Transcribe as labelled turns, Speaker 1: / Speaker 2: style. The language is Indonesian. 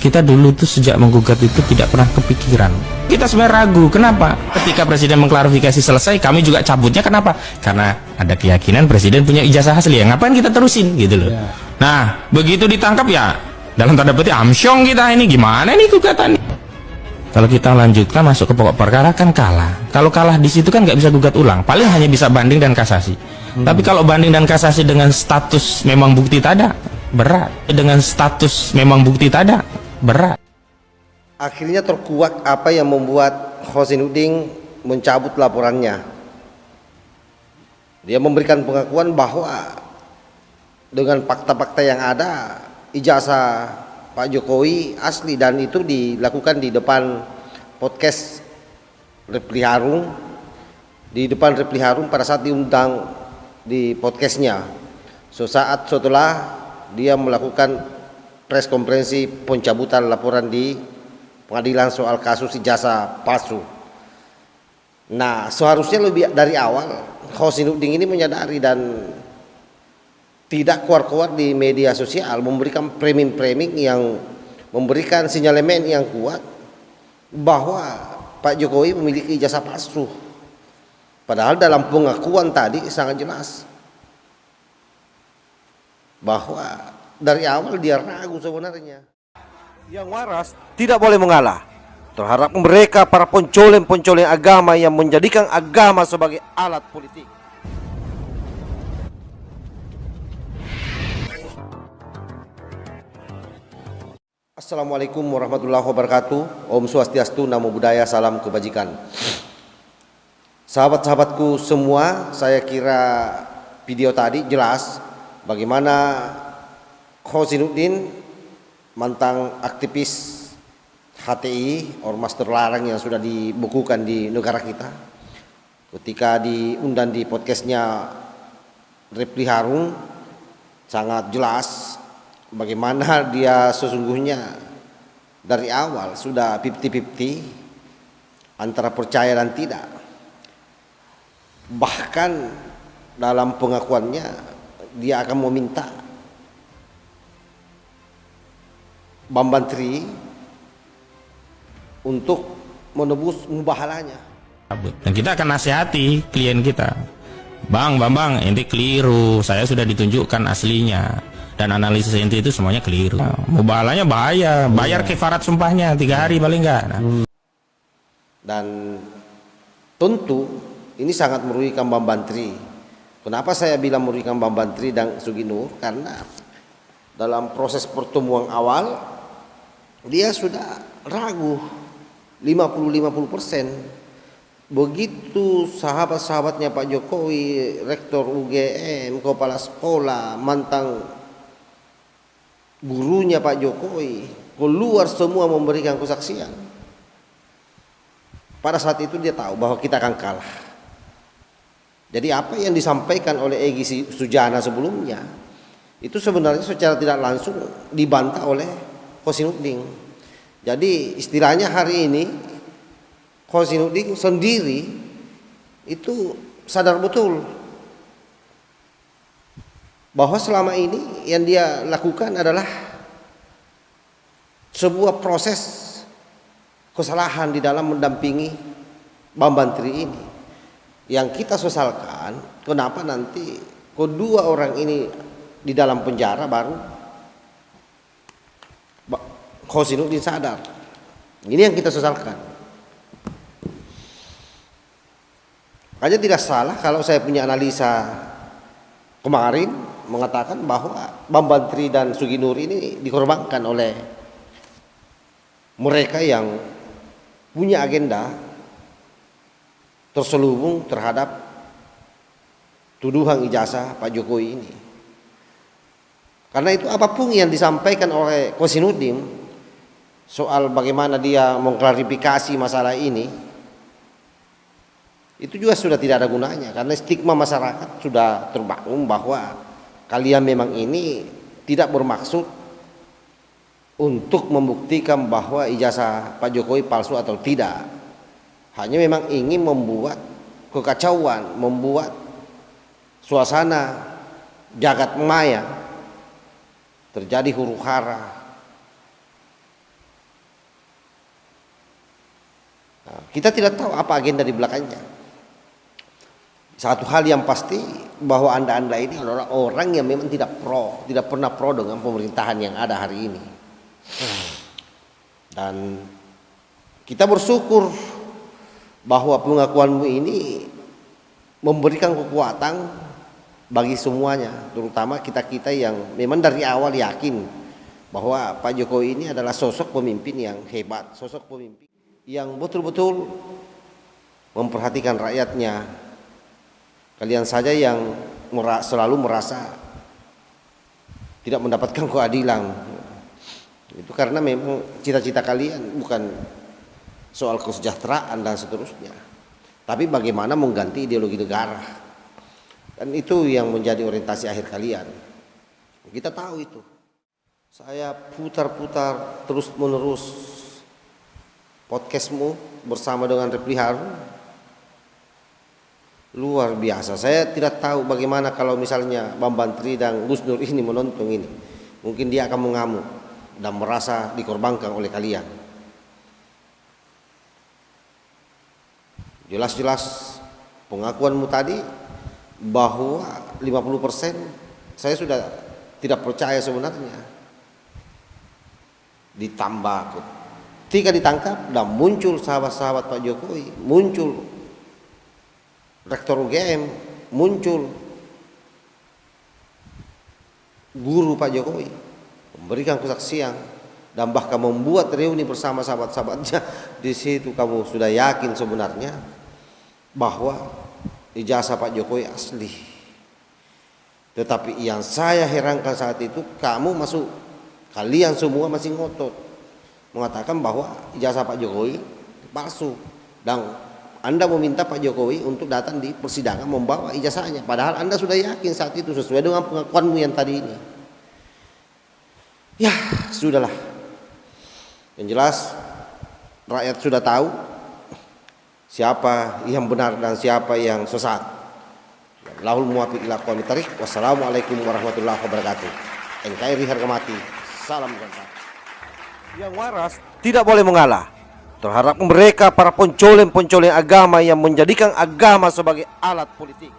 Speaker 1: Kita dulu tuh sejak menggugat itu tidak pernah kepikiran. Kita sebenarnya ragu, kenapa? Ketika Presiden mengklarifikasi selesai, kami juga cabutnya, kenapa? Karena ada keyakinan Presiden punya ijazah asli, ya ngapain kita terusin gitu loh. Ya. Nah, begitu ditangkap ya, dalam tanda petik amsyong kita ini, gimana nih gugatan? Kalau kita lanjutkan masuk ke pokok perkara kan kalah. Kalau kalah di situ kan nggak bisa gugat ulang, paling hanya bisa banding dan kasasi. Tapi kalau banding dan kasasi dengan status memang bukti tak ada, berat. Dengan status memang bukti tak ada, berat.
Speaker 2: Akhirnya terkuak apa yang membuat Khosinuddin mencabut laporannya. Dia memberikan pengakuan bahwa dengan fakta-fakta yang ada, ijazah Pak Jokowi asli, dan itu dilakukan di depan podcast Refli Harun, di depan Refli Harun pada saat diundang di podcastnya. Sesaat setelah dia melakukan press konferensi pencabutan laporan di pengadilan soal kasus ijazah palsu. Nah, seharusnya lebih dari awal Khosinuddin ini menyadari dan tidak keluar-keluar di media sosial memberikan framing-framing yang memberikan sinyalemen yang kuat bahwa Pak Jokowi memiliki ijazah palsu. Padahal dalam pengakuan tadi sangat jelas bahwa dari awal dia ragu sebenarnya. Yang waras tidak boleh mengalah terhadap mereka para pencoleng-pencoleng agama yang menjadikan agama sebagai alat politik. Assalamualaikum warahmatullahi wabarakatuh. Om Swastiastu, Namo Buddhaya, salam kebajikan. Sahabat-sahabatku semua, saya kira video tadi jelas bagaimana Khosinuddin, mantan aktivis HTI, ormas terlarang yang sudah dibukukan di negara kita, ketika diundang di podcastnya Refli Harun, sangat jelas bagaimana dia sesungguhnya dari awal sudah 50-50 antara percaya dan tidak. Bahkan dalam pengakuannya dia akan meminta Bambang Tri untuk menebus mubahalanya.
Speaker 1: Dan kita akan nasihati klien kita, Bang Bambang, ente keliru, saya sudah ditunjukkan aslinya dan analisis ente itu semuanya keliru. Mubahalanya bahaya, bayar kefarat sumpahnya 3 hari paling enggak.
Speaker 2: Dan tentu ini sangat merugikan Bambang Tri. Kenapa saya bilang merugikan Bambang Tri dan Sugi Nur? Karena dalam proses pertemuan awal dia sudah ragu 50-50%. Begitu sahabat-sahabatnya Pak Jokowi, rektor UGM, kepala sekolah, mantan gurunya Pak Jokowi keluar semua memberikan kesaksian, pada saat itu dia tahu bahwa kita akan kalah. Jadi apa yang disampaikan oleh Egy Sujana sebelumnya itu sebenarnya secara tidak langsung dibantah oleh Khosinuddin. Jadi istilahnya hari ini Khosinuddin sendiri itu sadar betul bahwa selama ini yang dia lakukan adalah sebuah proses kesalahan di dalam mendampingi Bambang Tri ini. Yang kita sesalkan, kenapa nanti kedua orang ini di dalam penjara baru Khosinuddin sadar. Ini yang kita sesalkan. Makanya tidak salah kalau saya punya analisa kemarin mengatakan bahwa Bambang Tri dan Sugi Nur ini dikorbankan oleh mereka yang punya agenda terselubung terhadap tuduhan ijazah Pak Jokowi ini. Karena itu apapun yang disampaikan oleh Khosinuddin soal bagaimana dia mengklarifikasi masalah ini, itu juga sudah tidak ada gunanya, karena stigma masyarakat sudah terbangun bahwa kalian memang ini tidak bermaksud untuk membuktikan bahwa ijazah Pak Jokowi palsu atau tidak. Hanya memang ingin membuat kekacauan, membuat suasana jagat maya, terjadi huru hara, Kita tidak tahu apa agenda di belakangnya. Satu hal yang pasti bahwa Anda ini adalah orang yang memang tidak pernah pro dengan pemerintahan yang ada hari ini. Dan kita bersyukur bahwa pengakuanmu ini memberikan kekuatan bagi semuanya, terutama kita-kita yang memang dari awal yakin bahwa Pak Jokowi ini adalah sosok pemimpin yang hebat, sosok pemimpin yang betul-betul memperhatikan rakyatnya. Kalian saja yang selalu merasa tidak mendapatkan keadilan. Itu karena memang cita-cita kalian bukan soal kesejahteraan dan seterusnya, tapi bagaimana mengganti ideologi negara. Dan itu yang menjadi orientasi akhir kalian. Kita tahu itu. Saya putar-putar terus-menerus podcastmu bersama dengan Refli Harun. Luar biasa. Saya tidak tahu bagaimana kalau misalnya Bambang Tri dan Gus Nur ini menonton ini. Mungkin dia akan mengamuk dan merasa dikorbankan oleh kalian. Jelas-jelas pengakuanmu tadi bahwa 50% saya sudah tidak percaya sebenarnya. Ditambah ketika ditangkap dan muncul sahabat-sahabat Pak Jokowi, muncul Rektor UGM, muncul guru Pak Jokowi, memberikan kesaksian dan bahkan membuat reuni bersama sahabat-sahabatnya. Di situ kamu sudah yakin sebenarnya bahwa ijazah Pak Jokowi asli. Tetapi yang saya herankan saat itu, kalian semua masih ngotot mengatakan bahwa ijazah Pak Jokowi palsu, dan Anda meminta Pak Jokowi untuk datang di persidangan membawa ijazahnya, padahal Anda sudah yakin saat itu sesuai dengan pengakuanmu yang tadi ini. Ya, sudahlah. Yang jelas rakyat sudah tahu siapa yang benar dan siapa yang sesat. Lahul muwafiq ila aqwamit thariq. Wassalamualaikum warahmatullahi wabarakatuh. NKRI harga mati. Salam Nusantara. Yang waras tidak boleh mengalah terhadap mereka para pencoleng-pencoleng agama yang menjadikan agama sebagai alat politik.